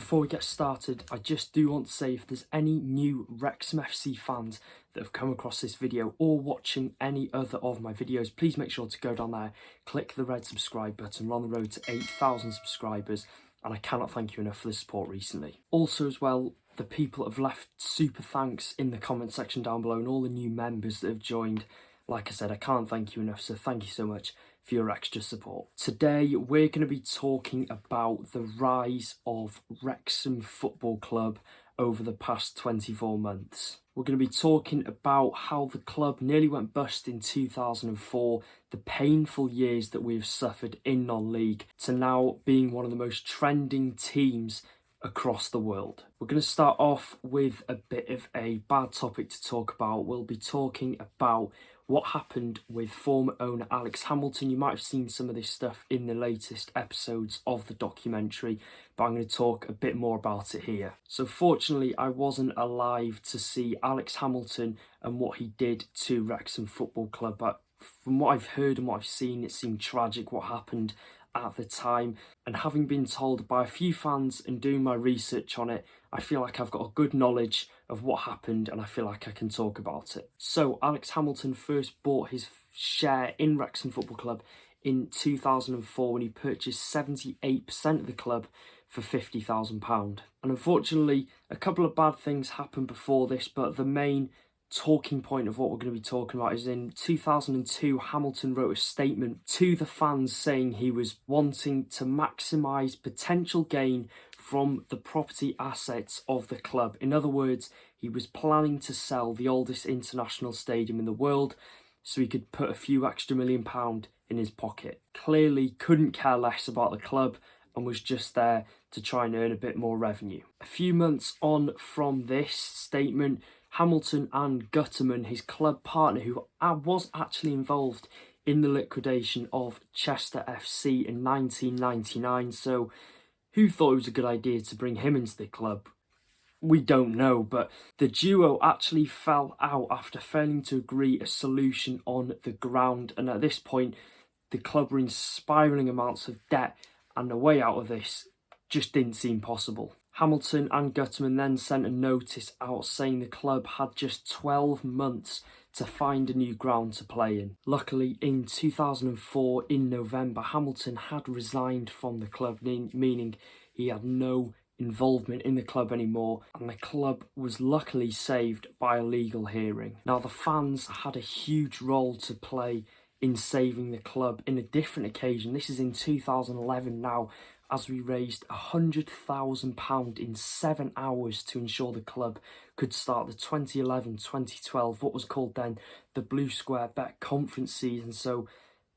Before we get started, I just do want to say if there's any new Wrexham FC fans that have come across this video or watching any other of my videos, please make sure to go down there, click the red subscribe button. We're on the road to 8,000 subscribers and I cannot thank you enough for the support recently. Also as well, the people have left super thanks in the comment section down below and all the new members that have joined. Like I said, I can't thank you enough, so thank you so much for your extra support. Today, we're going to be talking about the rise of Wrexham Football Club over the past 24 months. We're going to be talking about how the club nearly went bust in 2004, the painful years that we've suffered in non-league, to now being one of the most trending teams across the world. We're going to start off with a bit of a bad topic to talk about. We'll be talking about what happened with former owner Alex Hamilton. You might have seen some of this stuff in the latest episodes of the documentary, but I'm going to talk a bit more about it here. So fortunately, I wasn't alive to see Alex Hamilton and what he did to Wrexham Football Club, but from what I've heard and what I've seen, it seemed tragic what happened at the time. And having been told by a few fans and doing my research on it, I feel like I've got a good knowledge of what happened and I feel like I can talk about it. So Alex Hamilton first bought his share in Wrexham Football Club in 2004 when he purchased 78% of the club for £50,000. And unfortunately, a couple of bad things happened before this, but the main talking point of what we're going to be talking about is in 2002, Hamilton wrote a statement to the fans saying he was wanting to maximise potential gain from the property assets of the club. In other words, he was planning to sell the oldest international stadium in the world so he could put a few extra £1 million in his pocket. Clearly couldn't care less about the club and was just there to try and earn a bit more revenue. A few months on from this statement, Hamilton and Gutterman, his club partner, who was actually involved in the liquidation of Chester FC in 1999. So who thought it was a good idea to bring him into the club? We don't know, but the duo actually fell out after failing to agree a solution on the ground. And at this point, the club were in spiralling amounts of debt and the way out of this just didn't seem possible. Hamilton and Gutterman then sent a notice out saying the club had just 12 months to find a new ground to play in. Luckily, in 2004, in November, Hamilton had resigned from the club, meaning he had no involvement in the club anymore, and the club was luckily saved by a legal hearing. Now, the fans had a huge role to play in saving the club in a different occasion. This is in 2011 now, as we raised £100,000 in 7 hours to ensure the club could start the 2011-2012, what was called then the Blue Square Bet Conference season. So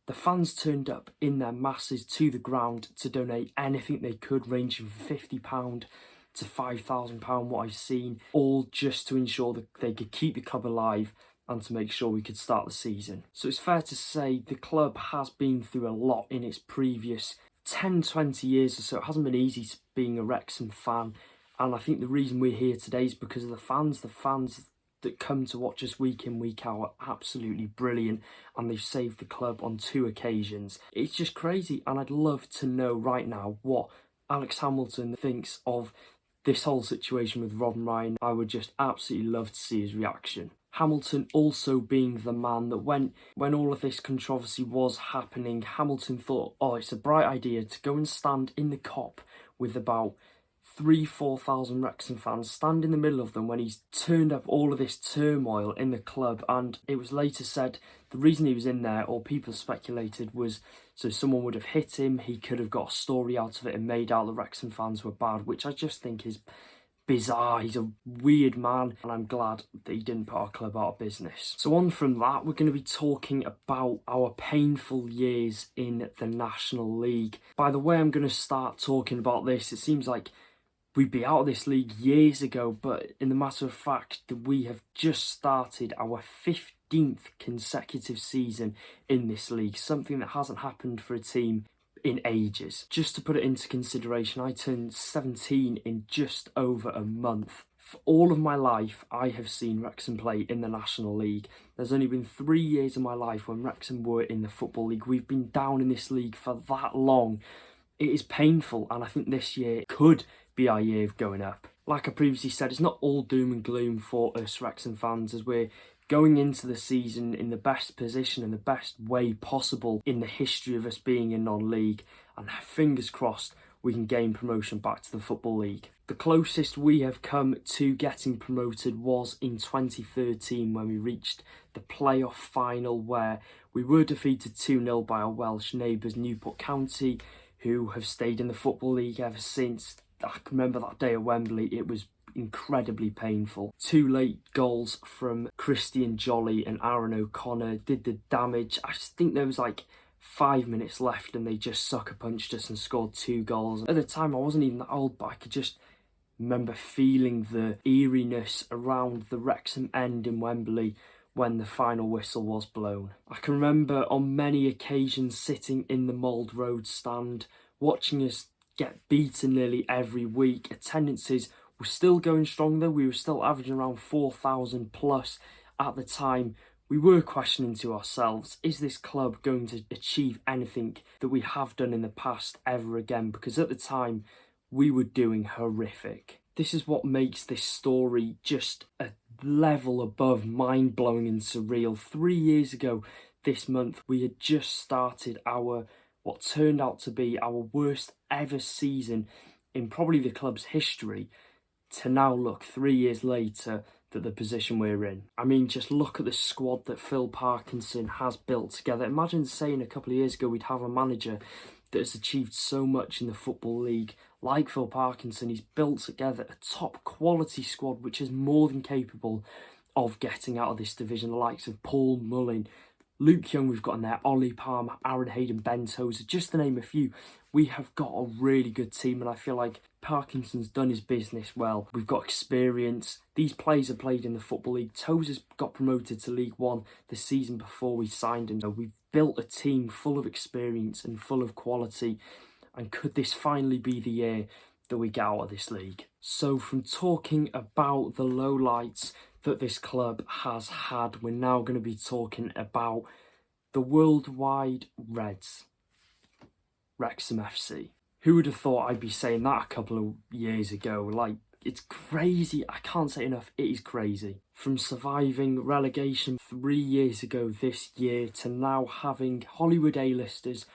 the fans turned up in their masses to the ground to donate anything they could, ranging from £50 to £5,000, what I've seen, all just to ensure that they could keep the club alive and to make sure we could start the season. So it's fair to say the club has been through a lot in its previous 10-20 years or so. It hasn't been easy being a Wrexham fan, and I think the reason we're here today is because of the fans that come to watch us week in, week out are absolutely brilliant, and they've saved the club on 2 occasions. It's just crazy, and I'd love to know right now what Alex Hamilton thinks of this whole situation with Rob and Ryan. I would just absolutely love to see his reaction. Hamilton also being the man that when all of this controversy was happening, Hamilton thought, oh, it's a bright idea to go and stand in the Kop with about 3,000-4,000 Wrexham fans, stand in the middle of them when he's turned up all of this turmoil in the club. And it was later said the reason he was in there, or people speculated, was so someone would have hit him, he could have got a story out of it and made out the Wrexham fans were bad, which I just think is bizarre. He's a weird man, and I'm glad that he didn't put our club out of business. So on from that, we're going to be talking about our painful years in the National League. By the way, I'm going to start talking about this. It seems like we'd be out of this league years ago, but in the matter of fact, that we have just started our 15th consecutive season in this league, something that hasn't happened for a team in ages. Just to put it into consideration, I turned 17 in just over a month. For all of my life, I have seen Wrexham play in the National League. There's only been 3 years of my life when Wrexham were in the Football League. We've been down in this league for that long. It is painful, and I think this year could be our year of going up. Like I previously said, it's not all doom and gloom for us Wrexham fans, as we're going into the season in the best position and the best way possible in the history of us being in non-league, and fingers crossed we can gain promotion back to the Football League. The closest we have come to getting promoted was in 2013 when we reached the playoff final, where we were defeated 2-0 by our Welsh neighbours Newport County, who have stayed in the Football League ever since. I can remember that day at Wembley, it was incredibly painful. 2 late goals from Christian Jolly and Aaron O'Connor did the damage. I just think there was like 5 minutes left and they just sucker punched us and scored 2 goals. At the time I wasn't even that old, but I could just remember feeling the eeriness around the Wrexham end in Wembley when the final whistle was blown. I can remember on many occasions sitting in the Mould Road stand, watching us get beaten nearly every week. Attendances were still going strong though. We were still averaging around 4,000 plus at the time. We were questioning to ourselves, is this club going to achieve anything that we have done in the past ever again? Because at the time, we were doing horrific. This is what makes this story just a level above mind-blowing and surreal. 3 years ago this month, we had just started what turned out to be our worst ever season in probably the club's history, to now look 3 years later at the position we're in. I mean, just look at the squad that Phil Parkinson has built together. Imagine saying a couple of years ago we'd have a manager that has achieved so much in the Football League like Phil Parkinson. He's built together a top quality squad which is more than capable of getting out of this division. The likes of Paul Mullin, Luke Young we've got in there, Ollie Palmer, Aaron Hayden, Ben Tozer, just to name a few. We have got a really good team and I feel like Parkinson's done his business well. We've got experience. These players have played in the Football League. Tozer's got promoted to League One the season before we signed him. So we've built a team full of experience and full of quality. And could this finally be the year that we get out of this league? So from talking about the lowlights that this club has had, we're now going to be talking about the worldwide Reds, Wrexham FC. Who would have thought I'd be saying that a couple of years ago? Like, it's crazy. I can't say enough. It is crazy. From surviving relegation 3 years ago this year to now having Hollywood A-listers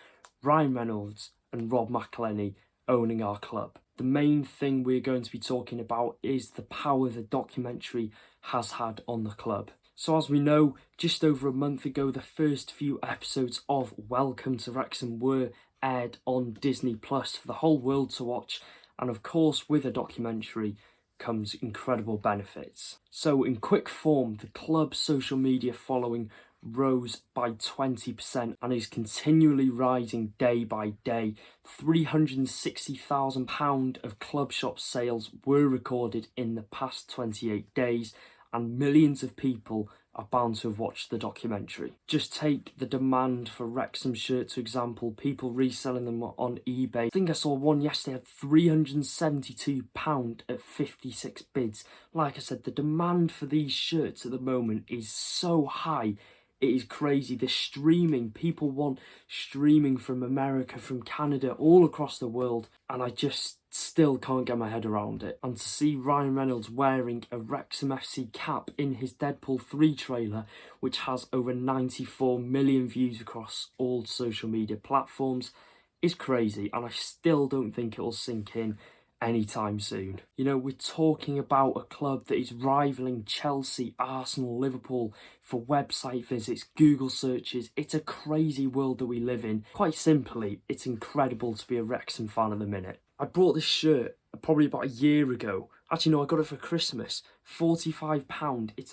Ryan Reynolds and Rob McElhenney owning our club. The main thing we're going to be talking about is the power the documentary has had on the club. So as we know, just over a month ago, the first few episodes of Welcome to Wrexham were aired on Disney Plus for the whole world to watch. And of course, with a documentary comes incredible benefits. So in quick form, the club's social media following rose by 20% and is continually rising day by day. £360,000 of club shop sales were recorded in the past 28 days, and millions of people are bound to have watched the documentary. Just take the demand for Wrexham shirts, for example, people reselling them on eBay. I think I saw one yesterday had £372 at 56 bids. Like I said, the demand for these shirts at the moment is so high. It is crazy. The streaming, people want streaming from America, from Canada, all across the world, and I just still can't get my head around it. And to see Ryan Reynolds wearing a Wrexham FC cap in his Deadpool 3 trailer, which has over 94 million views across all social media platforms, is crazy, and I still don't think it'll sink in anytime soon. You know, we're talking about a club that is rivaling Chelsea, Arsenal, Liverpool for website visits, Google searches. It's a crazy world that we live in. Quite simply, it's incredible to be a Wrexham fan at the minute. I bought this shirt probably about a year ago. Actually, no, I got it for Christmas. £45. It's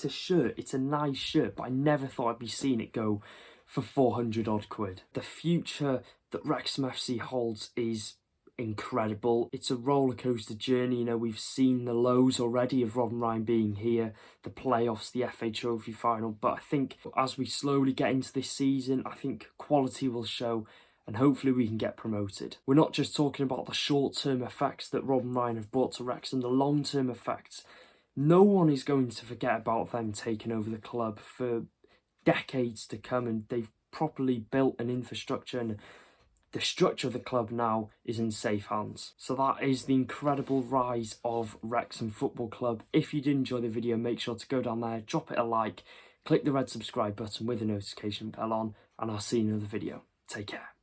a shirt. It's a nice shirt, but I never thought I'd be seeing it go for 400 odd quid. The future that Wrexham FC holds is incredible. It's a roller coaster journey. You know, we've seen the lows already of Rob and Ryan being here, the playoffs, the FA Trophy final, but I think as we slowly get into this season, I think quality will show and hopefully we can get promoted. We're not just talking about the short-term effects that Rob and Ryan have brought to Wrexham, the long-term effects. No one is going to forget about them taking over the club for decades to come, and they've properly built an infrastructure and the structure of the club now is in safe hands. So that is the incredible rise of Wrexham Football Club. If you did enjoy the video, make sure to go down there, drop it a like, click the red subscribe button with the notification bell on, and I'll see you in another video. Take care.